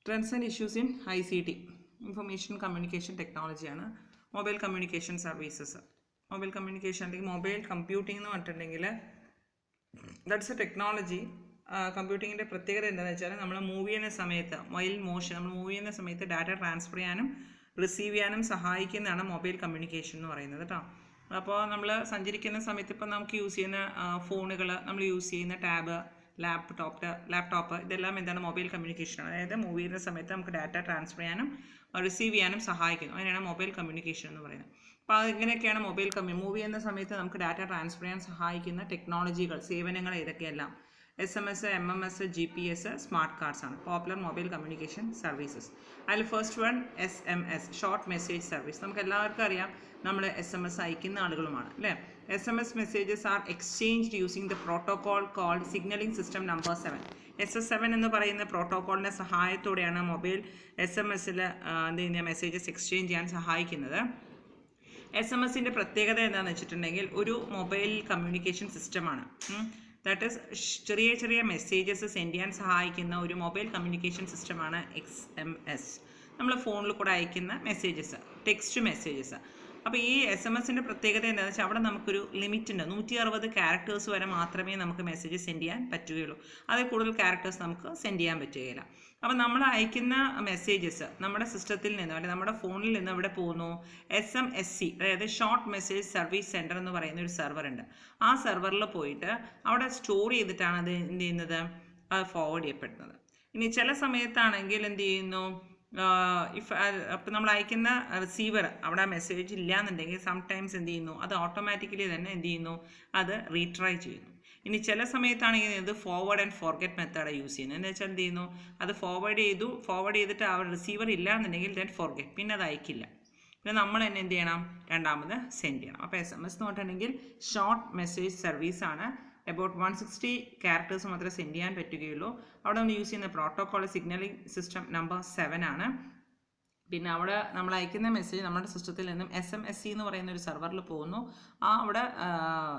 Trends and issues in ICT, Information Communication Technology ആണ് mobile communication services. Mobile communication അല്ലെങ്കിൽ mobile computing എന്ന് പറഞ്ഞിട്ടുണ്ടെങ്കിൽ that's A technology. കമ്പ്യൂട്ടിങ്ങിൻ്റെ പ്രത്യേകത എന്താണെന്ന് വെച്ചാൽ നമ്മൾ മൂവ് ചെയ്യുന്ന സമയത്ത് നമ്മൾ മൂവ് ചെയ്യുന്ന സമയത്ത് ഡാറ്റ ട്രാൻസ്ഫർ ചെയ്യാനും റിസീവ് ചെയ്യാനും സഹായിക്കുന്നതാണ് മൊബൈൽ കമ്മ്യൂണിക്കേഷൻ എന്ന് പറയുന്നത് കേട്ടോ. അപ്പോൾ നമ്മൾ സഞ്ചരിക്കുന്ന സമയത്ത് ഇപ്പം നമുക്ക് യൂസ് ചെയ്യുന്ന ഫോണുകൾ, നമ്മൾ യൂസ് ചെയ്യുന്ന ടാബ്, ലാപ്ടോപ്പ് ഇതെല്ലാം എന്താണ് മൊബൈൽ കമ്മ്യൂണിക്കേഷനാണ്. അതായത് മൂവ് ചെയ്യുന്ന സമയത്ത് നമുക്ക് ഡാറ്റ ട്രാൻസ്ഫർ ചെയ്യാനും റിസീവ് ചെയ്യാനും സഹായിക്കുന്നു. അതിനാണ് മൊബൈൽ കമ്മ്യൂണിക്കേഷൻ എന്ന് പറയുന്നത്. അപ്പോൾ അതിങ്ങനെയൊക്കെയാണ് മൂവ് ചെയ്യുന്ന സമയത്ത് നമുക്ക് ഡാറ്റ ട്രാൻസ്ഫർ ചെയ്യാൻ സഹായിക്കുന്ന ടെക്നോളജികൾ, സേവനങ്ങൾ ഏതൊക്കെയെല്ലാം? SMS, MMS, GPS, smart cards ആണ് പോപ്പുലർ മൊബൈൽ കമ്മ്യൂണിക്കേഷൻ സർവീസസ്. അതിൽ first one SMS, short message service. നമുക്ക് എല്ലാവർക്കും അറിയാം, നമ്മൾ SMS അയക്കുന്ന ആളുകളുമാണ് അല്ലേ. SMS messages are exchanged using the protocol called signalling system number 7. SS7 എന്ന് പറയുന്ന പ്രോട്ടോകോളിൻ്റെ സഹായത്തോടെയാണ് മൊബൈൽ SMS-ൽ മെസ്സേജസ് എക്സ്ചേഞ്ച് ചെയ്യാൻ സഹായിക്കുന്നത്. SMS-ൻ്റെ പ്രത്യേകത എന്താണെന്ന് വെച്ചിട്ടുണ്ടെങ്കിൽ ഒരു മൊബൈൽ കമ്മ്യൂണിക്കേഷൻ സിസ്റ്റമാണ്. ദാറ്റ് ഈസ് ചെറിയ ചെറിയ മെസ്സേജസ് സെൻഡ് ചെയ്യാൻ സഹായിക്കുന്ന ഒരു മൊബൈൽ കമ്മ്യൂണിക്കേഷൻ സിസ്റ്റമാണ് SMS. നമ്മൾ ഫോണിൽ കൂടെ അയക്കുന്ന മെസ്സേജസ്, ടെക്സ്റ്റ് മെസ്സേജസ്. അപ്പോൾ ഈ SMS-ൻ്റെ പ്രത്യേകത എന്താണെന്ന് വെച്ചാൽ അവിടെ നമുക്കൊരു ലിമിറ്റ് ഉണ്ട്. 160 ക്യാരക്ടേഴ്സ് വരെ മാത്രമേ നമുക്ക് മെസ്സേജ് സെൻഡ് ചെയ്യാൻ പറ്റുകയുള്ളൂ. അതിൽ കൂടുതൽ ക്യാരക്ടേഴ്സ് നമുക്ക് സെൻഡ് ചെയ്യാൻ പറ്റുകയില്ല. അപ്പോൾ നമ്മൾ അയക്കുന്ന മെസ്സേജസ് നമ്മുടെ സിസ്റ്റത്തിൽ നിന്ന് അല്ലെങ്കിൽ നമ്മുടെ ഫോണിൽ നിന്ന് എവിടെ പോകുന്നു? SMSC, അതായത് ഷോർട്ട് മെസ്സേജ് സർവീസ് സെൻറ്റർ എന്ന് പറയുന്ന ഒരു സെർവർ ഉണ്ട്. ആ സെർവറിൽ പോയിട്ട് അവിടെ സ്റ്റോർ ചെയ്തിട്ടാണ് അത് എന്ത് ചെയ്യുന്നത്? അത് ഫോർവേഡ് ചെയ്യപ്പെടുന്നത്. ഇനി ചില സമയത്താണെങ്കിൽ എന്ത് ചെയ്യുന്നു? അപ്പോൾ നമ്മൾ അയക്കുന്ന റിസീവർ അവിടെ ആ മെസ്സേജ് ഇല്ല എന്നുണ്ടെങ്കിൽ സംടൈംസ് എന്ത് ചെയ്യുന്നു? അത് ഓട്ടോമാറ്റിക്കലി തന്നെ എന്ത് ചെയ്യുന്നു? അത് റീട്രൈ ചെയ്യുന്നു. ഇനി ചില സമയത്താണെങ്കിൽ ഇത് forward and forget method use ചെയ്യുന്നത്. എന്താ വെച്ചാൽ എന്ത് ചെയ്യുന്നു? അത് ഫോർവേഡ് ചെയ്തിട്ട് ആ റിസീവർ ഇല്ല എന്നുണ്ടെങ്കിൽ ദെൻ ഫോർഗെറ്റ്, പിന്നെ അത് അയക്കില്ല. പിന്നെ നമ്മൾ തന്നെ എന്ത് ചെയ്യണം? രണ്ടാമത് സെൻഡ് ചെയ്യണം. അപ്പോൾ SMS എന്ന് പറഞ്ഞിട്ടുണ്ടെങ്കിൽ ഷോർട്ട് മെസ്സേജ് സർവീസാണ്. അബൌട്ട് 160 ക്യാരക്ടേഴ്സ് മാത്രമേ സെൻഡ് ചെയ്യാൻ പറ്റുകയുള്ളൂ. അവിടെ നമ്മൾ യൂസ് ചെയ്യുന്ന പ്രോട്ടോകോൾ സിഗ്നലിംഗ് സിസ്റ്റം നമ്പർ 7 ആണ്. പിന്നെ അവിടെ നമ്മൾ അയക്കുന്ന മെസ്സേജ് നമ്മുടെ സിസ്റ്റത്തിൽ നിന്നും SMSC എന്ന് പറയുന്ന ഒരു സെർവറിൽ പോകുന്നു. അവിടെ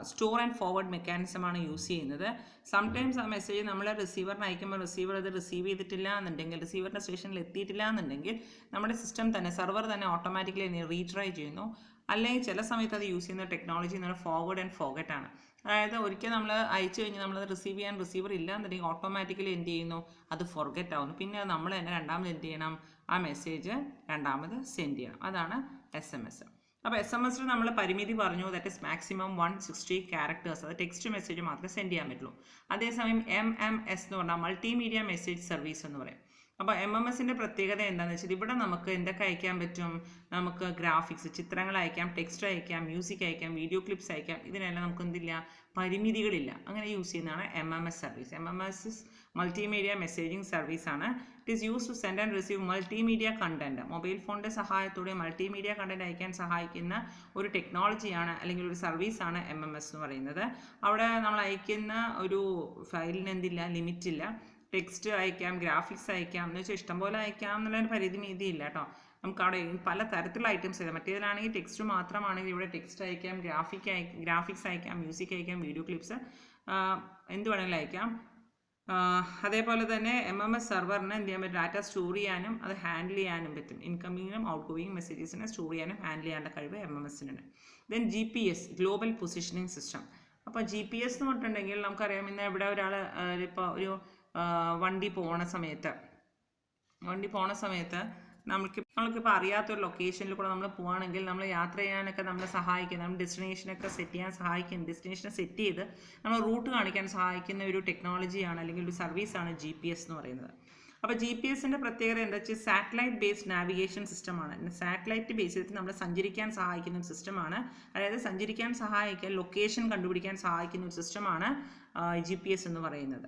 സ്റ്റോർ ആൻഡ് ഫോർവേഡ് മെക്കാനിസമാണ് യൂസ് ചെയ്യുന്നത്. സംടൈംസ് ആ മെസ്സേജ് നമ്മൾ റിസീവറിന് അയക്കുമ്പോൾ റിസീവർ അത് റിസീവ് ചെയ്തിട്ടില്ല എന്നുണ്ടെങ്കിൽ, റിസീവറിൻ്റെ സ്റ്റേഷനിൽ എത്തിയിട്ടില്ല എന്നുണ്ടെങ്കിൽ നമ്മുടെ സിസ്റ്റം തന്നെ, സെർവർ തന്നെ ഓട്ടോമാറ്റിക്കലി റീട്രൈ ചെയ്യുന്നു. അല്ലെങ്കിൽ ചില സമയത്ത് അത് യൂസ് ചെയ്യുന്ന ടെക്നോളജി എന്ന് പറഞ്ഞാൽ ഫോർവേഡ് ആൻഡ് ഫോർഗെറ്റ് ആണ്. അതായത് ഒരിക്കൽ നമ്മൾ അയച്ചു കഴിഞ്ഞ് നമ്മളത് റിസീവ് ചെയ്യാൻ റിസീവർ ഇല്ല എന്നുണ്ടെങ്കിൽ ഓട്ടോമാറ്റിക്കലി എന്ത് ചെയ്യുന്നു? അത് ഫോർഗെറ്റ് ആവുന്നു. പിന്നെ നമ്മൾ തന്നെ രണ്ടാമത് എന്ത് ചെയ്യണം? ആ മെസ്സേജ് രണ്ടാമത് സെൻഡ് ചെയ്യണം. അതാണ് SMS. അപ്പോൾ SMS-ൽ നമ്മൾ പരിമിതി പറഞ്ഞു, ദാറ്റ് ഇസ് മാക്സിമം 160 ക്യാരക്ടേഴ്സ്. അത് ടെക്സ്റ്റ് മെസ്സേജ് മാത്രമേ സെൻഡ് ചെയ്യാൻ പറ്റുള്ളൂ. അതേസമയം MMS എന്ന് പറഞ്ഞാൽ മൾട്ടിമീഡിയ മെസ്സേജ് സർവീസ് എന്ന് പറയും. അപ്പോൾ MMS-ൻ്റെ പ്രത്യേകത എന്താണെന്ന് വെച്ചാൽ ഇവിടെ നമുക്ക് എന്തൊക്കെ അയക്കാൻ പറ്റും? നമുക്ക് ഗ്രാഫിക്സ്, ചിത്രങ്ങൾ അയക്കാം, ടെക്സ്റ്റ് അയക്കാം, മ്യൂസിക് അയക്കാം, വീഡിയോ ക്ലിപ്സ് അയക്കാം. ഇതിനെല്ലാം നമുക്ക് എന്തില്ല? പരിമിതികളില്ല. അങ്ങനെ യൂസ് ചെയ്യുന്നതാണ് MMS service. MMS multimedia messaging service ആണ്. It is use to send and receive multimedia content. Mobile ഫോണിൻ്റെ സഹായത്തോടെ മൾട്ടിമീഡിയ കണ്ടന്റ് അയക്കാൻ സഹായിക്കുന്ന ഒരു ടെക്നോളജിയാണ് അല്ലെങ്കിൽ ഒരു സർവീസാണ് MMS എന്ന് പറയുന്നത്. അവിടെ നമ്മൾ അയക്കുന്ന ഒരു ഫയലിന് എന്തില്ല? ലിമിറ്റ് ഇല്ല. ടെക്സ്റ്റ് അയക്കാം, ഗ്രാഫിക്സ് അയക്കാം, എന്ന് വെച്ചാൽ ഇഷ്ടംപോലെ അയക്കാം എന്നുള്ളൊരു പരിമിതി ഇല്ല കേട്ടോ. നമുക്ക് അവിടെ പല തരത്തിലുള്ള ഐറ്റംസ് അയക്കാം. മറ്റേതിലാണെങ്കിൽ ടെക്സ്റ്റ് മാത്രമാണെങ്കിൽ ഇവിടെ ടെക്സ്റ്റ് അയക്കാം, ഗ്രാഫിക്സ് അയക്കാം, മ്യൂസിക് അയക്കാം, വീഡിയോ ക്ലിപ്സ് എന്ത് വേണമെങ്കിലും അയക്കാം. അതേപോലെ തന്നെ MMS സെർവറിന് എന്ത് ചെയ്യാൻ പറ്റും? ഡാറ്റ സ്റ്റോർ ചെയ്യാനും അത് ഹാൻഡിൽ ചെയ്യാനും പറ്റും. ഇൻകമിങ്ങും ഔട്ട് ഗോയിങ് മെസ്സേജസിനെ സ്റ്റോർ ചെയ്യാനും ഹാൻഡിൽ ചെയ്യാനുള്ള കഴിവ് MMS-നുണ്ട്. Then GPS, global positioning system. അപ്പോൾ GPS എന്ന് പറഞ്ഞിട്ടുണ്ടെങ്കിൽ നമുക്കറിയാം, ഇന്ന് ഇവിടെ ഒരാൾ ഇപ്പോൾ ഒരു വണ്ടി പോണ സമയത്ത് നമ്മൾക്കിപ്പോൾ അറിയാത്തൊരു ലൊക്കേഷനിൽ കൂടെ നമ്മൾ പോവുകയാണെങ്കിൽ നമ്മൾ യാത്ര ചെയ്യാനൊക്കെ നമ്മളെ സഹായിക്കും. നമ്മൾ ഡെസ്റ്റിനേഷനൊക്കെ സെറ്റ് ചെയ്യാൻ സഹായിക്കും. ഡെസ്റ്റിനേഷനെ സെറ്റ് ചെയ്ത് നമ്മൾ റൂട്ട് കാണിക്കാൻ സഹായിക്കുന്ന ഒരു ടെക്നോളജിയാണ് അല്ലെങ്കിൽ ഒരു സർവീസാണ് GPS എന്ന് പറയുന്നത്. അപ്പോൾ GPS-ൻ്റെ പ്രത്യേകത എന്താ വെച്ചാൽ സാറ്റലൈറ്റ് ബേസ്ഡ് നാവിഗേഷൻ സിസ്റ്റമാണ്. സാറ്റലൈറ്റ് ബേസ് ചെയ്തിട്ട് നമ്മൾ സഞ്ചരിക്കാൻ സഹായിക്കുന്ന ഒരു സിസ്റ്റമാണ്. അതായത് സഞ്ചരിക്കാൻ സഹായിക്കാൻ, ലൊക്കേഷൻ കണ്ടുപിടിക്കാൻ സഹായിക്കുന്ന ഒരു സിസ്റ്റമാണ് GPS എന്ന് പറയുന്നത്.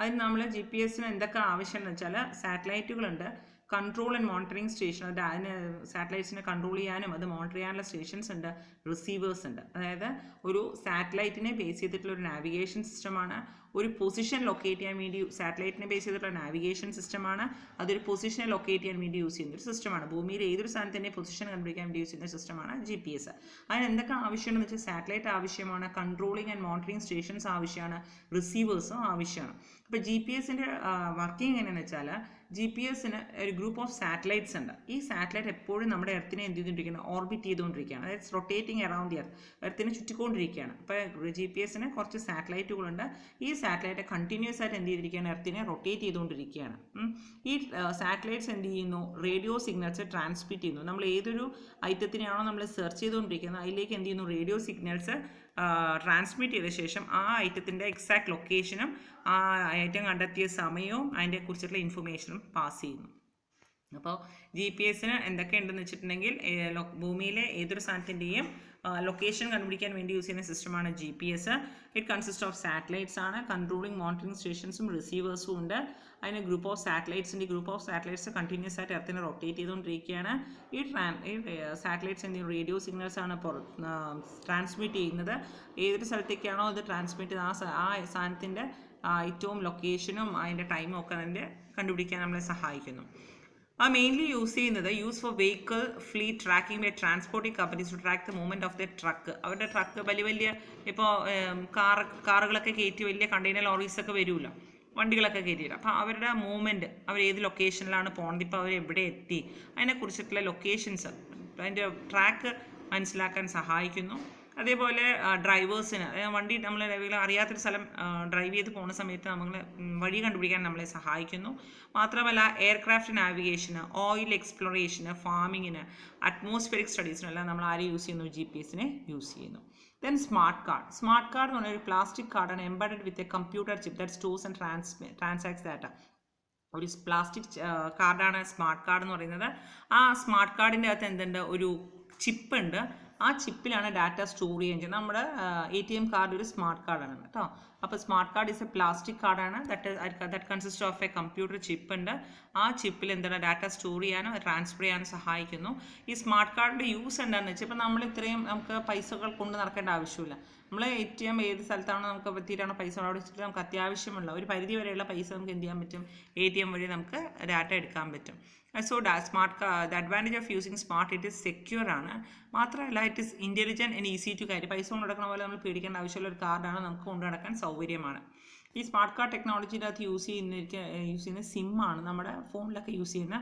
അതിന് നമ്മൾ GPS-ന് എന്തൊക്കെ ആവശ്യമെന്ന് വെച്ചാൽ സാറ്റലൈറ്റുകളുണ്ട്, കൺട്രോൾ ആൻഡ് മോണിറ്ററിങ് സ്റ്റേഷൻ, അതിന് സാറ്റലൈറ്റ്സിനെ കൺട്രോൾ ചെയ്യാനും അത് മോണിറ്റർ ചെയ്യാനുള്ള സ്റ്റേഷൻസ് ഉണ്ട്, റിസീവേഴ്സ് ഉണ്ട്. അതായത് ഒരു സാറ്റലൈറ്റിനെ ബേസ് ചെയ്തിട്ടുള്ള ഒരു നാവിഗേഷൻ സിസ്റ്റമാണ്. ഒരു പൊസിഷൻ ലൊക്കേറ്റ് ചെയ്യാൻ വേണ്ടി സാറ്റലൈറ്റിനെ ബേസ് ചെയ്തിട്ടുള്ള നാവിഗേഷൻ സിസ്റ്റമാണ്. അതൊരു പൊസിഷനെ ലൊക്കേറ്റ് ചെയ്യാൻ വേണ്ടി യൂസ് ചെയ്യുന്ന ഒരു സിസ്റ്റമാണ്. ഭൂമിയിൽ ഏതൊരു സ്ഥാനത്തിൻ്റെ പൊസിഷൻ കണ്ടുപിടിക്കാൻ വേണ്ടി യൂസ് ചെയ്യുന്ന സിസ്റ്റമാണ് GPS. അതിന് എന്തൊക്കെ ആവശ്യമാണെന്ന് വെച്ചാൽ സാറ്റലൈറ്റ് ആവശ്യമാണ്, കൺട്രോളിങ് ആൻഡ് മോണിറ്ററിങ് സ്റ്റേഷൻസ് ആവശ്യമാണ്, റിസീവേഴ്സും ആവശ്യമാണ്. അപ്പോൾ GPS-ൻ്റെ വർക്കിംഗ് എങ്ങനെയാണെന്ന് വെച്ചാൽ GPS-ന് ഒരു ഗ്രൂപ്പ് ഓഫ് സാറ്റലൈറ്റ്സ് ഉണ്ട്. ഈ സാറ്റലൈറ്റ് എപ്പോഴും നമ്മുടെ എർത്തിനെ എന്ത് ചെയ്തുകൊണ്ടിരിക്കുകയാണ്, ഓർബിറ്റ് ചെയ്തുകൊണ്ടിരിക്കുകയാണ്. അതായത് റൊട്ടേറ്റിംഗ് അറൗണ്ട് ദി എർത്ത്, എർത്തിനെ ചുറ്റിക്കൊണ്ടിരിക്കുകയാണ്. അപ്പോൾ GPS-ന് കുറച്ച് സാറ്റലൈറ്റുകളുണ്ട്. ഈ സാറ്റലൈറ്റ് കണ്ടിന്യൂസ് ആയിട്ട് എന്ത് ചെയ്തിരിക്കുകയാണ്, എർത്തിനെ റൊട്ടേറ്റ് ചെയ്തുകൊണ്ടിരിക്കുകയാണ്. ഈ സാറ്റലൈറ്റ്സ് എന്ത് ചെയ്യുന്നു, റേഡിയോ സിഗ്നൽസ് ട്രാൻസ്മിറ്റ് ചെയ്യുന്നു. നമ്മൾ ഏതൊരു ഐറ്റത്തിനെയാണോ നമ്മൾ സെർച്ച് ചെയ്തുകൊണ്ടിരിക്കുന്നത് അതിലേക്ക് എന്ത് ചെയ്യുന്നു, റേഡിയോ സിഗ്നൽസ് ട്രാൻസ്മിറ്റ് ചെയ്ത ശേഷം ആ ഐറ്റത്തിൻ്റെ എക്സാക്ട് ലൊക്കേഷനും ആ ഐറ്റം കണ്ടെത്തിയ സമയവും അതിൻ്റെ കുറിച്ചിട്ടുള്ള ഇൻഫർമേഷനും പാസ് ചെയ്യുന്നു. അപ്പോൾ GPS-ന് എന്തൊക്കെയുണ്ടെന്ന് വെച്ചിട്ടുണ്ടെങ്കിൽ ഭൂമിയിലെ ഏതൊരു സാധനത്തിൻ്റെയും ലൊക്കേഷൻ കണ്ടുപിടിക്കാൻ വേണ്ടി യൂസ് ചെയ്യുന്ന സിസ്റ്റമാണ് GPS. It consist of satellites ആണ്. കൺട്രോളിങ് മോണിറ്ററിംഗ് സ്റ്റേഷൻസും റിസീവേഴ്സും ഉണ്ട്. അതിന് ഗ്രൂപ്പ് ഓഫ് സാറ്റലൈറ്റ്സ് കണ്ടിന്യൂസ് ആയിട്ട് എർത്തിനെ റൊട്ടേറ്റ് ചെയ്തുകൊണ്ടിരിക്കുകയാണ്. ഈ സാറ്റലൈറ്റ്സ് എന്ത് ചെയ്യും, റേഡിയോ സിഗ്നൽസ് ആണ് ട്രാൻസ്മിറ്റ് ചെയ്യുന്നത്. ഏതൊരു സ്ഥലത്തേക്കാണോ അത് ട്രാൻസ്മിറ്റ് ചെയ്ത് ആ സാധനത്തിൻ്റെ ഐറ്റവും ലൊക്കേഷനും അതിൻ്റെ ടൈമും ഒക്കെ അതിൻ്റെ കണ്ടുപിടിക്കാൻ നമ്മളെ സഹായിക്കുന്നു. Mainly use for vehicle fleet tracking by transporting companies to track the movement of the truck. അവരുടെ ട്രക്ക് വലിയ ഇപ്പോൾ കാറുകളൊക്കെ കയറ്റി വലിയ കണ്ടെയ്നർ ലോറീസൊക്കെ വരുമല്ലോ, വണ്ടികളൊക്കെ കയറ്റിയില്ല. അപ്പോൾ അവരുടെ മൂവ്മെൻറ്റ്, അവർ ഏത് ലൊക്കേഷനിലാണ് പോകുന്നത്, ഇപ്പോൾ അവർ എവിടെ എത്തി, അതിനെക്കുറിച്ചിട്ടുള്ള ലൊക്കേഷൻസ്, അതിൻ്റെ ട്രാക്ക് മനസ്സിലാക്കാൻ സഹായിക്കുന്നു. അതേപോലെ ഡ്രൈവേഴ്സിന് വണ്ടി നമ്മൾ അറിയാത്തൊരു സ്ഥലം ഡ്രൈവ് ചെയ്ത് പോകുന്ന സമയത്ത് നമ്മൾ വഴി കണ്ടുപിടിക്കാൻ നമ്മളെ സഹായിക്കുന്നു. മാത്രമല്ല എയർക്രാഫ്റ്റ് നാവിഗേഷന്, ഓയിൽ എക്സ്പ്ലോറേഷന്, ഫാമിങ്ങിന്, അറ്റ്മോസ്ഫിയറിക് സ്റ്റഡീസിനെല്ലാം നമ്മൾ ആരെ യൂസ് ചെയ്യുന്നു, GPS-നെ യൂസ് ചെയ്യുന്നു. ദെൻ സ്മാർട്ട് കാർഡ് എന്ന് പറഞ്ഞാൽ ഒരു പ്ലാസ്റ്റിക് കാർഡാണ് embedded with a computer chip that stores and transacts data. ഒരു പ്ലാസ്റ്റിക് കാർഡാണ് സ്മാർട്ട് കാർഡ് എന്ന് പറയുന്നത്. ആ സ്മാർട്ട് കാർഡിൻ്റെ അകത്ത് എന്തുണ്ട്, ഒരു ചിപ്പ് ഉണ്ട്. ആ ചിപ്പിലാണ് ഡാറ്റ സ്റ്റോർ ചെയ്യുന്നത്. നമ്മുടെ ATM കാർഡ് ഒരു സ്മാർട്ട് കാർഡാണ് കേട്ടോ. അപ്പോൾ smart card is a plastic കാർഡാണ്. That consist of a computer chip ഉണ്ട്. ആ ചിപ്പിൽ എന്താണ് ഡാറ്റ സ്റ്റോർ ചെയ്യാനും ട്രാൻസ്ഫർ ചെയ്യാനും സഹായിക്കുന്നു. ഈ സ്മാർട്ട് കാർഡിൻ്റെ യൂസ് എന്താണെന്ന് വെച്ചാൽ, ഇപ്പോൾ നമ്മൾ ഇത്രയും നമുക്ക് പൈസകൾ കൊണ്ട് നടക്കേണ്ട ആവശ്യമില്ല. നമ്മൾ ATM ഏത് സ്ഥലത്താണോ നമുക്ക് എത്തിയിട്ടാണോ പൈസ അവിടെ വെച്ചിട്ട് നമുക്ക് അത്യാവശ്യമുള്ള ഒരു പരിധി വരെയുള്ള പൈസ നമുക്ക് എന്ത് ചെയ്യാൻ പറ്റും, ATM വഴി നമുക്ക് ഡാറ്റ എടുക്കാൻ പറ്റും. So the advantage of using smart, it is secure ആണ്. മാത്രമല്ല it is intelligent and easy to carry. പൈസ കൊണ്ട് നടക്കുന്ന പോലെ നമ്മൾ പേടിക്കേണ്ട ആവശ്യമുള്ള ഒരു കാർഡാണ്, നമുക്ക് കൊണ്ടു നടക്കാൻ സൗകര്യമാണ്. ഈ സ്മാർട്ട് കാർഡ് ടെക്നോളജിയുടെ അകത്ത് യൂസ് ചെയ്യുന്ന സിമ്മാണ്. നമ്മുടെ ഫോണിലൊക്കെ യൂസ് ചെയ്യുന്ന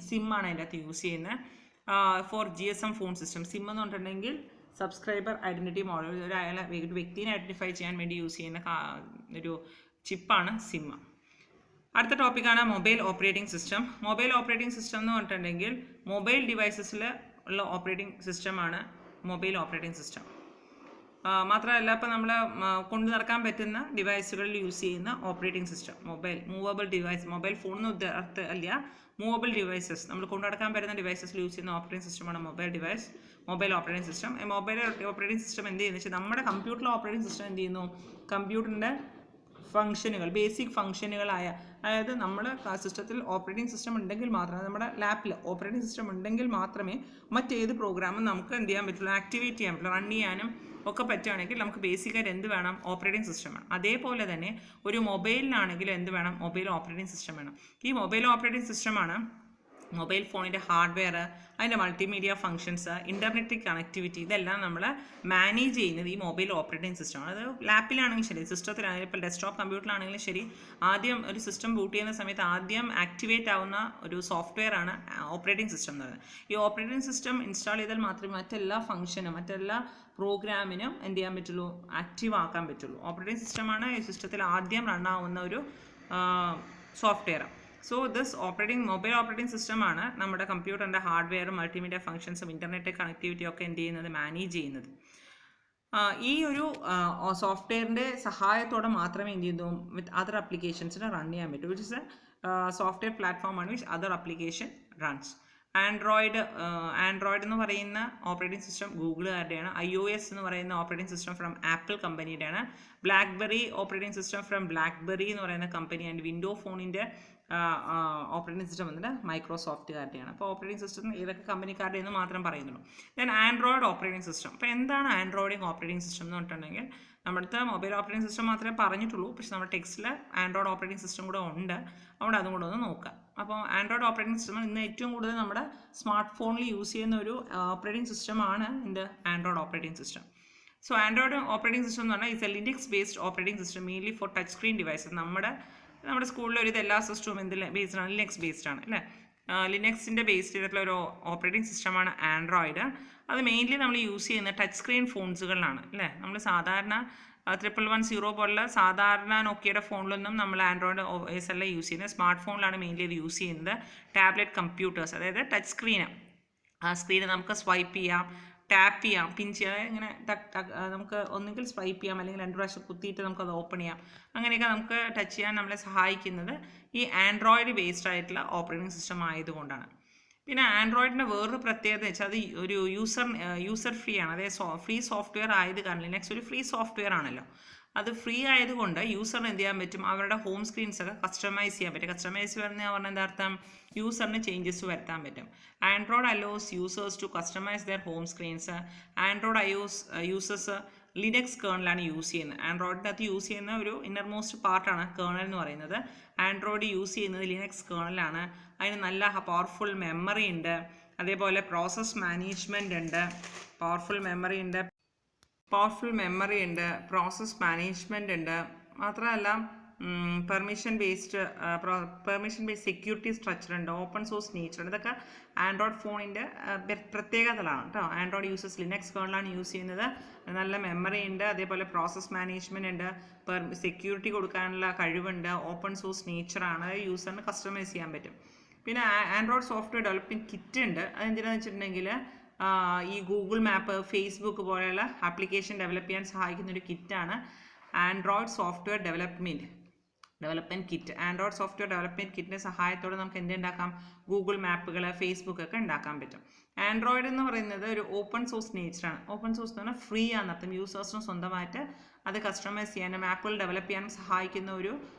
സിമ്മാണ് അതിൻ്റെ അകത്ത് യൂസ് ചെയ്യുന്നത്. For GSM phone system. SIM എന്ന് പറഞ്ഞിട്ടുണ്ടെങ്കിൽ സബ്സ്ക്രൈബർ ഐഡൻറ്റിറ്റി മോഡൽ, ഒരു വ്യക്തിനെ ഐഡൻറ്റിഫൈ ചെയ്യാൻ വേണ്ടി യൂസ് ചെയ്യുന്ന ഒരു ചിപ്പാണ് സിം. അടുത്ത ടോപ്പിക്കാണ് mobile operating system. Mobile operating system എന്ന് പറഞ്ഞിട്ടുണ്ടെങ്കിൽ മൊബൈൽ ഡിവൈസസിൽ ഉള്ള ഓപ്പറേറ്റിംഗ് സിസ്റ്റമാണ് മൊബൈൽ ഓപ്പറേറ്റിംഗ് സിസ്റ്റം. മാത്രമല്ല ഇപ്പോൾ നമ്മൾ കൊണ്ടു നടക്കാൻ പറ്റുന്ന ഡിവൈസുകളിൽ യൂസ് ചെയ്യുന്ന operating system movable device, mobile phone എന്ന് അല്ല, മൂവബിൾ ഡിവൈസസ്, നമ്മൾ കൊണ്ടു നടക്കാൻ പറ്റുന്ന ഡിവൈസസിൽ യൂസ് ചെയ്യുന്ന ഓപ്പറേറ്റിംഗ് സിസ്റ്റമാണ് mobile operating system. Mobile operating system എന്ത് ചെയ്യുന്നത് വെച്ചാൽ, നമ്മുടെ കമ്പ്യൂട്ടറിലെ ഓപ്പറേറ്റിംഗ് സിസ്റ്റം എന്ത് ചെയ്യുന്നു, കമ്പ്യൂട്ടറിൻ്റെ ഫംഗ്ഷനുകൾ, ബേസിക് ഫംഗ്ഷനുകളായ, അതായത് നമ്മൾ സിസ്റ്റത്തിൽ ഓപ്പറേറ്റിംഗ് സിസ്റ്റം ഉണ്ടെങ്കിൽ മാത്രമേ, നമ്മുടെ ലാപ്പിൽ ഓപ്പറേറ്റിംഗ് സിസ്റ്റം ഉണ്ടെങ്കിൽ മാത്രമേ മറ്റേത് പ്രോഗ്രാമും നമുക്ക് എന്ത് ചെയ്യാൻ പറ്റുള്ളൂ, ആക്ടിവേറ്റ് ചെയ്യാൻ പറ്റുള്ളൂ, റൺ ചെയ്യാനും ഒക്കെ പറ്റുകയാണെങ്കിൽ നമുക്ക് ബേസിക്കായിട്ട് എന്ത് വേണം, ഓപ്പറേറ്റിംഗ് സിസ്റ്റം വേണം. അതേപോലെ തന്നെ ഒരു മൊബൈലിനാണെങ്കിലും എന്ത് വേണം, മൊബൈൽ ഓപ്പറേറ്റിംഗ് സിസ്റ്റം വേണം. ഈ മൊബൈൽ ഓപ്പറേറ്റിംഗ് സിസ്റ്റമാണ് മൊബൈൽ ഫോണിൻ്റെ ഹാർഡ്വെയർ, അതിൻ്റെ മൾട്ടിമീഡിയ ഫങ്ഷൻസ്, ഇൻ്റർനെറ്റ് കണക്ടിവിറ്റി, ഇതെല്ലാം നമ്മൾ മാനേജ് ചെയ്യുന്നത് ഈ മൊബൈൽ ഓപ്പറേറ്റിംഗ് സിസ്റ്റമാണ്. അത് ലാപ്പിലാണെങ്കിലും ശരി, സിസ്റ്റത്തിലാണെങ്കിലും, ഇപ്പോൾ ഡെസ്ക്ടോപ്പ് കമ്പ്യൂട്ടറിലാണെങ്കിലും ശരി, ആദ്യം ഒരു സിസ്റ്റം ബൂട്ട് ചെയ്യുന്ന സമയത്ത് ആദ്യം ആക്ടിവേറ്റ് ആവുന്ന ഒരു സോഫ്റ്റ്വെയർ ആണ് ഓപ്പറേറ്റിംഗ് സിസ്റ്റം എന്ന് പറയുന്നത്. ഈ ഓപ്പറേറ്റിംഗ് സിസ്റ്റം ഇൻസ്റ്റാൾ ചെയ്താൽ മാത്രമേ മറ്റെല്ലാ ഫംഗ്ഷനും മറ്റെല്ലാ പ്രോഗ്രാമിനും എന്ത് ചെയ്യാൻ പറ്റുള്ളൂ, ആക്റ്റീവ് ആക്കാൻ പറ്റുള്ളൂ. ഓപ്പറേറ്റിംഗ് സിസ്റ്റമാണ് ഈ സിസ്റ്റത്തിൽ ആദ്യം റൺ ആവുന്ന ഒരു software. So this mobile operating സിസ്റ്റമാണ് നമ്മുടെ കമ്പ്യൂട്ടറിൻ്റെ ഹാർഡ്വെയറും മൾട്ടിമീഡിയ ഫംഗ്ഷൻസും ഇൻ്റർനെറ്റ് കണക്ടിവിറ്റിയും ഒക്കെ എന്ത് ചെയ്യുന്നത്, മാനേജ് ചെയ്യുന്നത്. ഈ ഒരു സോഫ്റ്റ്വെയറിൻ്റെ സഹായത്തോടെ മാത്രമേ എന്ത് ചെയ്യുന്നു, വിത്ത് അതർ അപ്ലിക്കേഷൻസിന് റൺ ചെയ്യാൻ പറ്റൂ. വിച്ച് ഇസ് എ സോഫ്റ്റ്വെയർ പ്ലാറ്റ്ഫോമാണ് which other application runs. Android എന്ന് പറയുന്ന ഓപ്പറേറ്റിംഗ് സിസ്റ്റം ഗൂഗിളുകാരുടെയാണ്. iOS എന്ന് പറയുന്ന ഓപ്പറേറ്റിംഗ് സിസ്റ്റം ഫ്രം ആപ്പിൾ കമ്പനിയുടെയാണ്. BlackBerry operating system from BlackBerry എന്ന് പറയുന്ന കമ്പനി. ആൻഡ് വിൻഡോ ഫോണിൻ്റെ ഓപ്പറേറ്റിംഗ് സിസ്റ്റം വന്നിട്ട് മൈക്രോസോഫ്റ്റുകാരുടെയാണ്. അപ്പോൾ ഓപ്പറേറ്റിംഗ് സിസ്റ്റം ഏതൊക്കെ കമ്പനിക്കാരുടെ എന്ന് മാത്രം പറയുന്നുള്ളൂ. Then Android operating system. അപ്പോൾ എന്താണ് ആൻഡ്രോയിഡ് ഓപ്പറേറ്റിംഗ് സിസ്റ്റം എന്ന് പറഞ്ഞിട്ടുണ്ടെങ്കിൽ, നമ്മുടെ മൊബൈൽ ഓപ്പറേറ്റിംഗ് സിസ്റ്റം മാത്രമേ പറഞ്ഞിട്ടുള്ളൂ, പക്ഷേ നമ്മുടെ ടെക്സ്റ്റിൽ ആൻഡ്രോയിഡ് ഓപ്പറേറ്റിംഗ് സിസ്റ്റം കൂടെ ഉണ്ട്. അവിടെ അതും കൂടെ ഒന്ന് നോക്കാം. അപ്പോൾ ആൻഡ്രോയിഡ് ഓപ്പറേറ്റിംഗ് സിസ്റ്റം ഇന്ന് ഏറ്റവും കൂടുതൽ നമ്മുടെ സ്മാർട്ട് ഫോണിൽ യൂസ് ചെയ്യുന്ന ഒരു ഓപ്പറേറ്റിംഗ് സിസ്റ്റമാണ് Android operating system. So Android operating system എന്ന് പറഞ്ഞാൽ it's A Linux based operating system mainly four touch screen devices. നമ്മുടെ നമ്മുടെ സ്കൂളിൽ എല്ലാ സിസ്റ്റവും എന്തിൽ ബേസ്ഡ് ആണ്? ലിനക്സ് ബേസ്ഡ് ആണ് അല്ലേ? ലിനക്സിൻ്റെ ബേസ്ഡ് ചെയ്തിട്ടുള്ള ഒരു ഓപ്പറേറ്റിംഗ് സിസ്റ്റമാണ് ആൻഡ്രോയിഡ്. അത് മെയിൻലി നമ്മൾ യൂസ് ചെയ്യുന്ന ടച്ച് സ്ക്രീൻ ഫോൺസുകളിലാണ് അല്ലേ? നമ്മൾ സാധാരണ 1110 പോലുള്ള സാധാരണ നോക്കിയുടെ ഫോണിലൊന്നും നമ്മൾ ആൻഡ്രോയിഡ് OS അല്ല യൂസ് ചെയ്യുന്നത്. സ്മാർട്ട് ഫോണിലാണ് മെയിൻലി ഇത് യൂസ് ചെയ്യുന്നത്. ടാബ്ലറ്റ് കമ്പ്യൂട്ടേഴ്സ്, അതായത് ടച്ച് സ്ക്രീന്, ആ സ്ക്രീന് നമുക്ക് സ്വൈപ്പ് ചെയ്യാം, ടാപ്പ് ചെയ്യാം, പിൻ ചെയ്യാം, ഇങ്ങനെ നമുക്ക് ഒന്നുകിൽ സ്വൈപ്പ് ചെയ്യാം അല്ലെങ്കിൽ 2 പ്രാവശ്യം കുത്തിയിട്ട് നമുക്കത് ഓപ്പൺ ചെയ്യാം. അങ്ങനെയൊക്കെ നമുക്ക് ടച്ച് ചെയ്യാൻ നമ്മളെ സഹായിക്കുന്നത് ഈ ആൻഡ്രോയിഡ് ബേസ്ഡ് ആയിട്ടുള്ള ഓപ്പറേറ്റിംഗ് സിസ്റ്റം ആയതുകൊണ്ടാണ്. പിന്നെ ആൻഡ്രോയിഡിൻ്റെ വേറൊരു പ്രത്യേകത വെച്ചാൽ അത് ഒരു യൂസർ ഫ്രീ ആണ്. അതായത് ഫ്രീ സോഫ്റ്റ്വെയർ ആയത് കാരണം ലിനക്സ് ഒരു ഫ്രീ സോഫ്റ്റ്വെയർ ആണല്ലോ. അത് ഫ്രീ ആയതുകൊണ്ട് യൂസറിന് എന്ത് ചെയ്യാൻ പറ്റും? അവരുടെ ഹോം സ്ക്രീൻസ് ഒക്കെ കസ്റ്റമൈസ് ചെയ്യാൻ പറ്റും. കസ്റ്റമൈസ് പറഞ്ഞാൽ എന്താ അർത്ഥം? യൂസറിന് ചേഞ്ചസ് വരുത്താൻ പറ്റും. Android allows users to customize their home screens. Android users Linux കേർണലാണ് യൂസ് ചെയ്യുന്നത്. ആൻഡ്രോയിഡിൻ്റെ അകത്ത് യൂസ് ചെയ്യുന്ന ഒരു ഇന്നർമോസ്റ്റ് പാർട്ടാണ് കേർണൽ എന്ന് പറയുന്നത്. ആൻഡ്രോയിഡ് യൂസ് ചെയ്യുന്നത് ലിനക്സ് കേർണലാണ്. അതിന് നല്ല പവർഫുൾ മെമ്മറി ഉണ്ട്, അതേപോലെ പ്രോസസ് മാനേജ്മെൻറ്റ് ഉണ്ട്, പവർഫുൾ മെമ്മറി ഉണ്ട്, പ്രോസസ് മാനേജ്മെൻറ്റ് ഉണ്ട്. മാത്രമല്ല പെർമിഷൻ ബേസ്ഡ് സെക്യൂരിറ്റി സ്ട്രക്ചർ ഉണ്ട്, ഓപ്പൺ സോഴ്സ് നേച്ചർ ഉണ്ട്. ഇതൊക്കെ ആൻഡ്രോയിഡ് ഫോണിൻ്റെ പ്രത്യേകതകളാണ് കേട്ടോ. ആൻഡ്രോയിഡ് യൂസേഴ്സ് ലിനക്സ് കേർണലാണ് യൂസ് ചെയ്യുന്നത്. നല്ല മെമ്മറി ഉണ്ട്, അതേപോലെ പ്രോസസ് മാനേജ്മെൻറ്റ് ഉണ്ട്, സെക്യൂരിറ്റി കൊടുക്കാനുള്ള കഴിവുണ്ട്, ഓപ്പൺ സോഴ്സ് നേച്ചറാണ്, യൂസറിന് കസ്റ്റമൈസ് ചെയ്യാൻ പറ്റും. പിന്നെ ആൻഡ്രോയിഡ് സോഫ്റ്റ്വെയർ ഡെവലപ്പിംഗ് കിറ്റ് ഉണ്ട്. അതെന്തിനാണെന്ന് വെച്ചിട്ടുണ്ടെങ്കിൽ ഈ ഗൂഗിൾ മാപ്പ്, ഫേസ്ബുക്ക് പോലെയുള്ള ആപ്ലിക്കേഷൻ ഡെവലപ്പ് ചെയ്യാൻ സഹായിക്കുന്ന ഒരു കിറ്റാണ് Android software development kit. Android software development കിറ്റിൻ്റെ സഹായത്തോടെ നമുക്ക് എന്തുണ്ടാക്കാം? ഗൂഗിൾ മാപ്പുകൾ, ഫേസ്ബുക്ക് ഒക്കെ ഉണ്ടാക്കാൻ പറ്റും. ആൻഡ്രോയിഡ് എന്ന് പറയുന്നത് ഒരു ഓപ്പൺ സോഴ്സ് നേച്ചറാണ്. ഓപ്പൺ സോഴ്സ് എന്ന് പറഞ്ഞാൽ ഫ്രീ ആണെന്നർത്ഥം. യൂസേഴ്സിന് സ്വന്തമായിട്ട് അത് കസ്റ്റമൈസ് ചെയ്യാനും ആപ്പുകൾ ഡെവലപ്പ് ചെയ്യാനും സഹായിക്കുന്ന ഒരു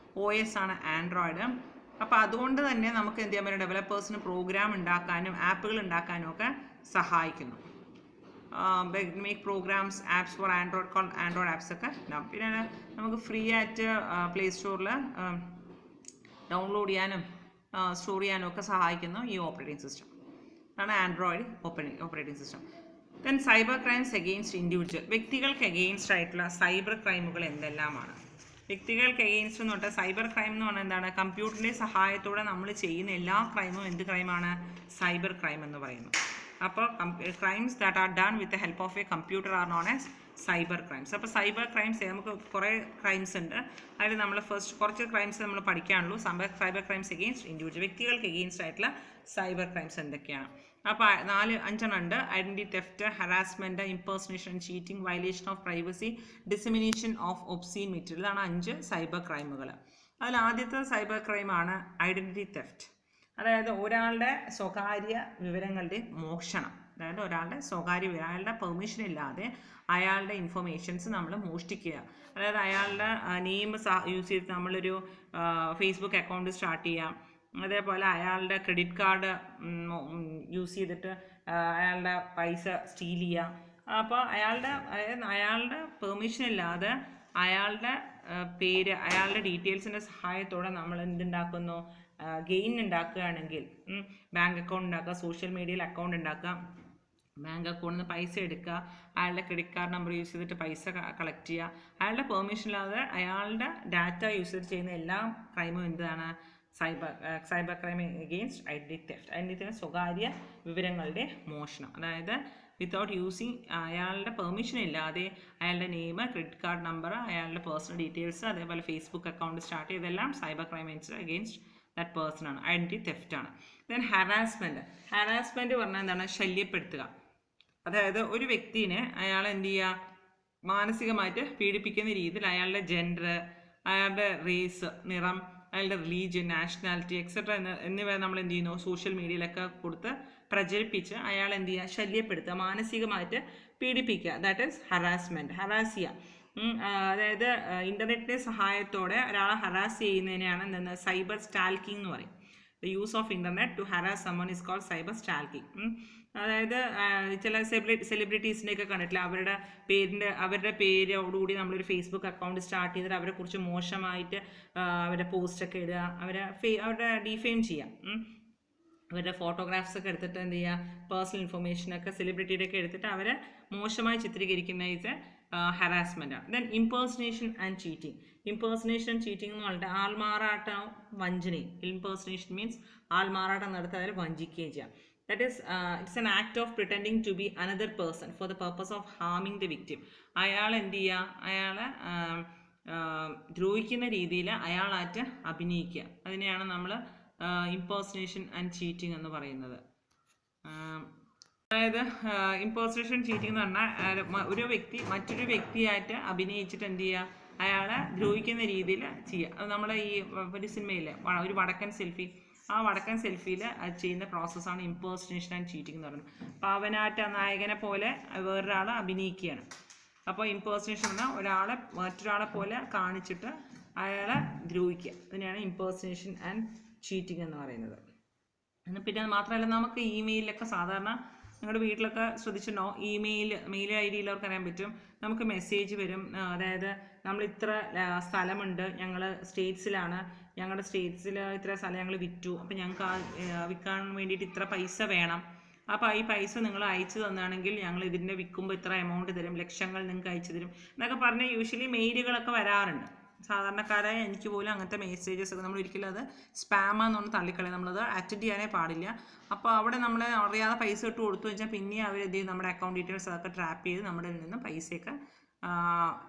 OS ആണ് ആൻഡ്രോയിഡ്. അപ്പോൾ അതുകൊണ്ട് തന്നെ നമുക്ക് എന്ത് ചെയ്യാൻ പറ്റും? ഡെവലപ്പേഴ്സിന് പ്രോഗ്രാം ഉണ്ടാക്കാനും ആപ്പുകൾ ഉണ്ടാക്കാനും ഒക്കെ സഹായിക്കുന്നു. Make programs apps for Android apps ഒക്കെ ഉണ്ടാവും. പിന്നെ നമുക്ക് ഫ്രീ ആയിട്ട് പ്ലേ സ്റ്റോറിൽ ഡൗൺലോഡ് ചെയ്യാനും സ്റ്റോർ ചെയ്യാനും ഒക്കെ സഹായിക്കുന്നു ഈ ഓപ്പറേറ്റിംഗ് സിസ്റ്റം. അതാണ് Android operating system. Then cyber crimes against individual. വ്യക്തികൾക്ക് അഗെയിൻസ്റ്റ് ആയിട്ടുള്ള സൈബർ ക്രൈമുകൾ എന്തെല്ലാമാണ്? വ്യക്തികൾക്ക് അഗെയിൻസ്റ്റ് എന്ന് പറഞ്ഞാൽ സൈബർ ക്രൈം എന്ന് പറഞ്ഞാൽ എന്താണ്? കമ്പ്യൂട്ടറിൻ്റെ സഹായത്തോടെ നമ്മൾ ചെയ്യുന്ന എല്ലാ ക്രൈമും എന്ത് ക്രൈമാണ്? സൈബർ ക്രൈം എന്ന് പറയുന്നു. അപ്പോൾ crimes that are done with the help of a computer are known as cyber crimes. അപ്പോൾ സൈബർ ക്രൈംസ് നമുക്ക് കുറേ ക്രൈംസ് ഉണ്ട്. അതിൽ നമ്മൾ ഫസ്റ്റ് കുറച്ച് ക്രൈംസ് നമ്മൾ പഠിക്കാനുള്ളൂ. സൈബർ ക്രൈംസ് അഗെയിൻസ്റ്റ് ഇൻഡിവിജ്വൽ, വ്യക്തികൾക്ക് അഗെയിൻസ്റ്റ് ആയിട്ടുള്ള സൈബർ ക്രൈംസ് എന്തൊക്കെയാണ്? അപ്പോൾ 5 ഉണ്ട്. Identity theft, harassment, impersonation, cheating, violation of privacy, dissemination of obscene material. ഇതാണ് 5 സൈബർ ക്രൈമുകൾ. അതിൽ ആദ്യത്തെ സൈബർ ക്രൈമാണ് ഐഡൻറ്റിറ്റി തെഫ്റ്റ്. അതായത് ഒരാളുടെ സ്വകാര്യ വിവരങ്ങളുടെ മോഷണം. അതായത് ഒരാളുടെ അയാളുടെ പെർമിഷൻ ഇല്ലാതെ അയാളുടെ ഇൻഫർമേഷൻസ് നമ്മൾ മോഷ്ടിക്കുക. അതായത് അയാളുടെ നെയിം യൂസ് ചെയ്ത് നമ്മളൊരു ഫേസ്ബുക്ക് അക്കൗണ്ട് സ്റ്റാർട്ട് ചെയ്യാം. അതേപോലെ അയാളുടെ ക്രെഡിറ്റ് കാർഡ് യൂസ് ചെയ്തിട്ട് അയാളുടെ പൈസ സ്റ്റീൽ ചെയ്യാം. അപ്പോൾ അയാളുടെ പെർമിഷൻ ഇല്ലാതെ അയാളുടെ പേര്, അയാളുടെ ഡീറ്റെയിൽസിൻ്റെ സഹായത്തോടെ നമ്മൾ എന്തുണ്ടാക്കുന്നു? ഗെയിൻ ഉണ്ടാക്കുകയാണെങ്കിൽ ബാങ്ക് അക്കൗണ്ട് ഉണ്ടാക്കുക, സോഷ്യൽ മീഡിയയിൽ അക്കൗണ്ട് ഉണ്ടാക്കുക, ബാങ്ക് അക്കൗണ്ടിൽ നിന്ന് പൈസ എടുക്കുക, അയാളുടെ ക്രെഡിറ്റ് കാർഡ് നമ്പർ യൂസ് ചെയ്തിട്ട് പൈസ കളക്ട് ചെയ്യുക. അയാളുടെ പെർമിഷൻ ഇല്ലാതെ അയാളുടെ ഡാറ്റ യൂസ് ചെയ്ത് ചെയ്യുന്ന എല്ലാ ക്രൈമും എന്താണ്? Cyber crime against identity theft. Identity സ്വകാര്യ വിവരങ്ങളുടെ മോഷണം. അതായത് വിത്തൗട്ട് യൂസിങ്, അയാളുടെ പെർമിഷൻ ഇല്ലാതെ അയാളുടെ നെയിം, ക്രെഡിറ്റ് കാർഡ് നമ്പർ, അയാളുടെ പേഴ്സണൽ ഡീറ്റെയിൽസ്, അതേപോലെ ഫേസ്ബുക്ക് അക്കൗണ്ട് സ്റ്റാർട്ട് ചെയ്തെല്ലാം cyber crime against that person ആണ്, ഐഡൻറ്റിറ്റി തെഫ്റ്റ് ആണ്. ദെൻ ഹറാസ്മെൻറ്റ് പറഞ്ഞാൽ എന്താണ്? ശല്യപ്പെടുത്തുക. അതായത് ഒരു വ്യക്തിനെ അയാൾ എന്ത് ചെയ്യുക? മാനസികമായിട്ട് പീഡിപ്പിക്കുന്ന രീതിയിൽ അയാളുടെ ജെൻഡർ, അയാളുടെ റേസ്, നിറം, അയാളുടെ റിലീജിയൻ, നാഷണാലിറ്റി എക്സെട്ര എന്നിവ നമ്മൾ എന്ത് ചെയ്യുന്നു? സോഷ്യൽ മീഡിയയിലൊക്കെ കൊടുത്ത് പ്രചരിപ്പിച്ച് അയാൾ എന്ത് ചെയ്യുക? ശല്യപ്പെടുത്തുക, മാനസികമായിട്ട് പീഡിപ്പിക്കുക. That is harassment. ഹറാസ് ചെയ്യുക. അതായത് ഇൻ്റർനെറ്റിൻ്റെ സഹായത്തോടെ ഒരാളെ ഹറാസ് ചെയ്യുന്നതിനെയാണ് എന്തെന്ന്? സൈബർ സ്റ്റാൽക്കിംഗ് എന്ന് പറയും. The use of internet to harass someone is called cyber stalking. അതായത് ചില സെലിബ്രിറ്റീസിനെയൊക്കെ കണ്ടിട്ടില്ല, അവരുടെ പേരോടുകൂടി നമ്മളൊരു ഫേസ്ബുക്ക് അക്കൗണ്ട് സ്റ്റാർട്ട് ചെയ്തിട്ട് അവരെക്കുറിച്ച് മോശമായിട്ട് അവരുടെ പോസ്റ്റൊക്കെ ഇടുക, അവരുടെ ഡിഫെയിം ചെയ്യാം. അവരുടെ ഫോട്ടോഗ്രാഫ്സ് ഒക്കെ എടുത്തിട്ട് എന്ത് ചെയ്യുക? പേഴ്സണൽ ഇൻഫർമേഷനൊക്കെ സെലിബ്രിറ്റിയുടെയൊക്കെ എടുത്തിട്ട് അവരെ മോശമായി ചിത്രീകരിക്കുന്ന ഇത് ഹറാസ്മെൻ്റ് ആണ്. Then impersonation and cheating. Impersonation cheating എന്ന് പറഞ്ഞിട്ട് ആൾമാറാട്ടം വഞ്ചനയും. ഇംപേഴ്സണേഷൻ മീൻസ് ആൾമാറാട്ടം നടത്തി അതിൽ വഞ്ചിക്കുകയും ചെയ്യാം. That is, it's an act of pretending to be another person for the purpose of harming the victim. അയാൾ എന്ത് ചെയ്യുക, അയാളെ ദ്രോഹിക്കുന്ന രീതിയിൽ അയാളായിട്ട് അഭിനയിക്കുക. അതിനെയാണ് നമ്മൾ ഇംപേഴ്സണേഷൻ ആൻഡ് ചീറ്റിംഗ് എന്ന് പറയുന്നത്. അതായത് ഇംപേഴ്സണേഷൻ ചീറ്റിംഗ് എന്ന് പറഞ്ഞാൽ ഒരു വ്യക്തി മറ്റൊരു വ്യക്തിയായിട്ട് അഭിനയിച്ചിട്ട് എന്ത് ചെയ്യുക, അയാളെ ദ്രോഹിക്കുന്ന രീതിയിൽ ചെയ്യുക. അത് നമ്മൾ ഈ ഒരു സിനിമയിലെ ഒരു വടക്കൻ സെൽഫി, ആ വടക്കൻ സെൽഫിയിൽ ചെയ്യുന്ന പ്രോസസ്സാണ് ഇംപേഴ്സണേഷൻ ആൻഡ് ചീറ്റിംഗ് എന്ന് പറയുന്നത്. അപ്പോൾ അവനായിട്ട് നായകനെ പോലെ വേറൊരാൾ അഭിനയിക്കുകയാണ്. അപ്പോൾ ഇംപേഴ്സണേഷൻ പറഞ്ഞാൽ ഒരാളെ മറ്റൊരാളെ പോലെ കാണിച്ചിട്ട് അയാളെ ദ്രോഹിക്കുക. അതിനെയാണ് ഇംപേഴ്സണേഷൻ ആൻഡ് ചീറ്റിംഗ് എന്ന് പറയുന്നത്. പിന്നെ മാത്രമല്ല, നമുക്ക് ഇമെയിലൊക്കെ സാധാരണ നിങ്ങളുടെ വീട്ടിലൊക്കെ ശ്രദ്ധിച്ചിട്ടുണ്ടോ, മെയിൽ ഐ ഡിയിലവർക്ക് അറിയാൻ പറ്റും, നമുക്ക് മെസ്സേജ് വരും. അതായത് നമ്മൾ ഇത്ര സ്ഥലമുണ്ട്, ഞങ്ങൾ സ്റ്റേറ്റ്സിലാണ്, ഞങ്ങളുടെ സ്റ്റേറ്റ്സിൽ ഇത്ര സ്ഥലം ഞങ്ങൾ വിറ്റു, അപ്പോൾ ഞങ്ങൾക്ക് വിൽക്കാൻ വേണ്ടിയിട്ട് ഇത്ര പൈസ വേണം, അപ്പോൾ ഈ പൈസ നിങ്ങൾ അയച്ചു തന്നാണെങ്കിൽ ഞങ്ങൾ ഇതിൻ്റെ വിൽക്കുമ്പോൾ ഇത്ര എമൗണ്ട് തരും, ലക്ഷങ്ങൾ നിങ്ങൾക്ക് അയച്ചു തരും എന്നൊക്കെ പറഞ്ഞ് യൂഷ്വലി മെയിലുകളൊക്കെ വരാറുണ്ട്. സാധാരണക്കാരായ എനിക്ക് പോലും അങ്ങനത്തെ മെസ്സേജസ് ഒക്കെ നമ്മൾ ഒരിക്കലും അത് സ്പാമാന്നൊന്ന് തള്ളിക്കളയും, നമ്മളത് അറ്റൻഡ് ചെയ്യാനേ പാടില്ല. അപ്പോൾ അവിടെ നമ്മൾ അറിയാതെ പൈസ ഇട്ട് കൊടുത്തു വെച്ചാൽ പിന്നെ അവർ എന്ത് ചെയ്യും, നമ്മുടെ അക്കൗണ്ട് ഡീറ്റെയിൽസ് അതൊക്കെ ട്രാപ്പ് ചെയ്ത് നമ്മുടെ നിന്ന് പൈസയൊക്കെ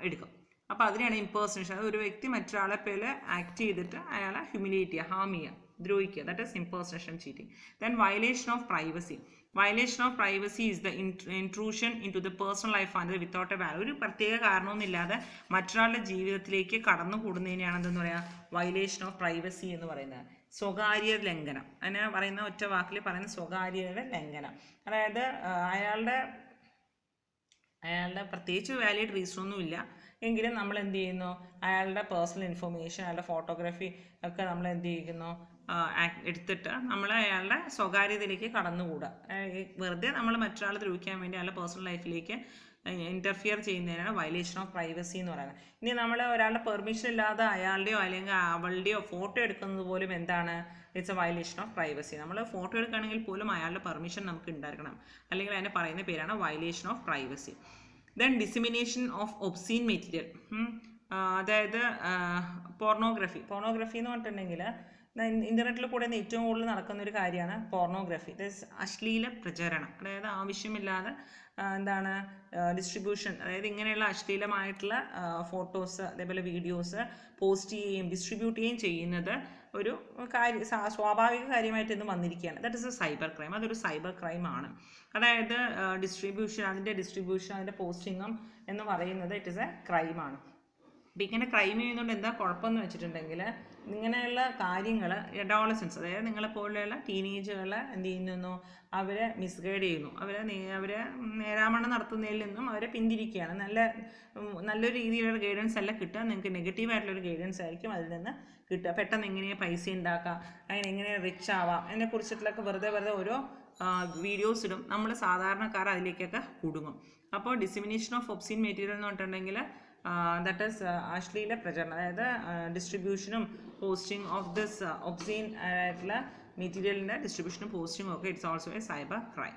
എടുക്കും. അപ്പോൾ അതിനെയാണ് ഇംപേഴ്സണേഷൻ. അത് ഒരു വ്യക്തി മറ്റൊരാളെ പോലെ ആക്ട് ചെയ്തിട്ട് അയാളെ ഹ്യൂമിലിയേറ്റ് ചെയ്യുക, ഹാം ചെയ്യുക, ദ്രോഹിക്കുക. That is impersonation cheating. Then violation of privacy. Violation of privacy is the intrusion into the personal life and without a value. ഒരു പ്രത്യേക കാരണമൊന്നുമില്ലാതെ മറ്റൊരാളുടെ ജീവിതത്തിലേക്ക് കടന്നു കൂടുന്നതിനെയാണ് എന്തെന്ന് പറയുക, വയലേഷൻ ഓഫ് പ്രൈവസി എന്ന് പറയുന്നത്. സ്വകാര്യ ലംഘനം. അതിനെ പറയുന്ന ഒറ്റ വാക്കിൽ പറയുന്ന സ്വകാര്യതയുടെ ലംഘനം. അതായത് അയാളുടെ പ്രത്യേകിച്ച് വാലിഡ് റീസൺ ഒന്നുമില്ല എങ്കിലും നമ്മൾ എന്ത് ചെയ്യുന്നു, അയാളുടെ പേഴ്സണൽ ഇൻഫർമേഷൻ, അയാളുടെ ഫോട്ടോഗ്രാഫി ഒക്കെ നമ്മൾ എന്ത് ചെയ്യുന്നു, എടുത്തിട്ട് നമ്മൾ അയാളുടെ സ്വകാര്യതയിലേക്ക് കടന്നുകൂടുക. വെറുതെ നമ്മൾ മറ്റൊരാളെ ദ്രോഹിക്കാൻ വേണ്ടി അയാളുടെ പേഴ്സണൽ ലൈഫിലേക്ക് ഇൻ്റർഫിയർ ചെയ്യുന്നതിനാണ് വയലേഷൻ ഓഫ് പ്രൈവസി എന്ന് പറയുന്നത്. ഇനി നമ്മൾ ഒരാളുടെ പെർമിഷൻ ഇല്ലാതെ അയാളുടെയോ അല്ലെങ്കിൽ അവളുടെയോ ഫോട്ടോ എടുക്കുന്നത് പോലും എന്താണ്, it's A violation of privacy. നമ്മൾ ഫോട്ടോ എടുക്കുകയാണെങ്കിൽ പോലും അയാളുടെ പെർമിഷൻ നമുക്ക് ഉണ്ടായിരിക്കണം, അല്ലെങ്കിൽ അതിനെ പറയുന്ന പേരാണ് violation of privacy. Then dissemination of obscene material. അതായത് പോർണോഗ്രഫി എന്ന് പറഞ്ഞിട്ടുണ്ടെങ്കിൽ ഇൻ്റർനെറ്റിൽ കൂടെ ഏറ്റവും കൂടുതൽ നടക്കുന്ന ഒരു കാര്യമാണ് പോർണോഗ്രഫി. അശ്ലീല പ്രചരണം. അതായത് ആവശ്യമില്ലാതെ എന്താണ് ഡിസ്ട്രിബ്യൂഷൻ, അതായത് ഇങ്ങനെയുള്ള അശ്ലീലമായിട്ടുള്ള ഫോട്ടോസ് അതേപോലെ വീഡിയോസ് പോസ്റ്റ് ചെയ്യുകയും ഡിസ്ട്രിബ്യൂട്ട് ചെയ്യുകയും ചെയ്യുന്നത് ഒരു സ്വാഭാവിക കാര്യമായിട്ട് ഇന്ന് വന്നിരിക്കുകയാണ്. That is A cyber crime. അതൊരു സൈബർ ക്രൈം ആണ്. അതായത് ഡിസ്ട്രിബ്യൂഷൻ അതിൻ്റെ പോസ്റ്റിങ്ങും എന്ന് പറയുന്നത് ഇറ്റ് ഇസ് എ ക്രൈമാണ്. അപ്പം ഇങ്ങനെ ക്രൈം ചെയ്യുന്നതുകൊണ്ട് എന്താ കുഴപ്പമെന്ന് വെച്ചിട്ടുണ്ടെങ്കിൽ, ഇങ്ങനെയുള്ള കാര്യങ്ങൾ അഡോളസൻസ്, അതായത് നിങ്ങളെപ്പോലെയുള്ള ടീനേജുകളെ എന്ത് ചെയ്യുന്നു, അവരെ മിസ്ഗൈഡ് ചെയ്യുന്നു, അവരെ നേരാമണ്ണം നടത്തുന്നതിൽ നിന്നും അവരെ പിന്തിരിക്കുകയാണ്. നല്ലൊരു രീതിയിലുള്ള ഗൈഡൻസ് അല്ല കിട്ടുക, നിങ്ങൾക്ക് നെഗറ്റീവായിട്ടുള്ളൊരു ഗൈഡൻസ് ആയിരിക്കും അതിൽ നിന്ന് കിട്ടുക. പെട്ടെന്ന് എങ്ങനെ പൈസ ഉണ്ടാക്കാം, അങ്ങനെ എങ്ങനെ റിച്ച് ആവാം, അതിനെക്കുറിച്ചിട്ടുള്ളൊക്കെ വെറുതെ ഓരോ വീഡിയോസ് ഇടും. നമ്മൾ സാധാരണക്കാർ അതിലേക്കൊക്കെ കുടുങ്ങും. അപ്പോൾ ഡിസിമിനേഷൻ ഓഫ് ഒബ്സീൻ മെറ്റീരിയൽ എന്ന് പറഞ്ഞിട്ടുണ്ടെങ്കിൽ ദാറ്റ് ഈസ് അശ്ലീല പ്രചരണം, അതായത് ഡിസ്ട്രിബ്യൂഷനും പോസ്റ്റിംഗ് ഓഫ് ദിസ് ഒബ്സീൻ ആയിട്ടുള്ള മെറ്റീരിയലിൻ്റെ ഡിസ്ട്രിബ്യൂഷനും പോസ്റ്റിങ്ങും ഒക്കെ it's also A cyber crime.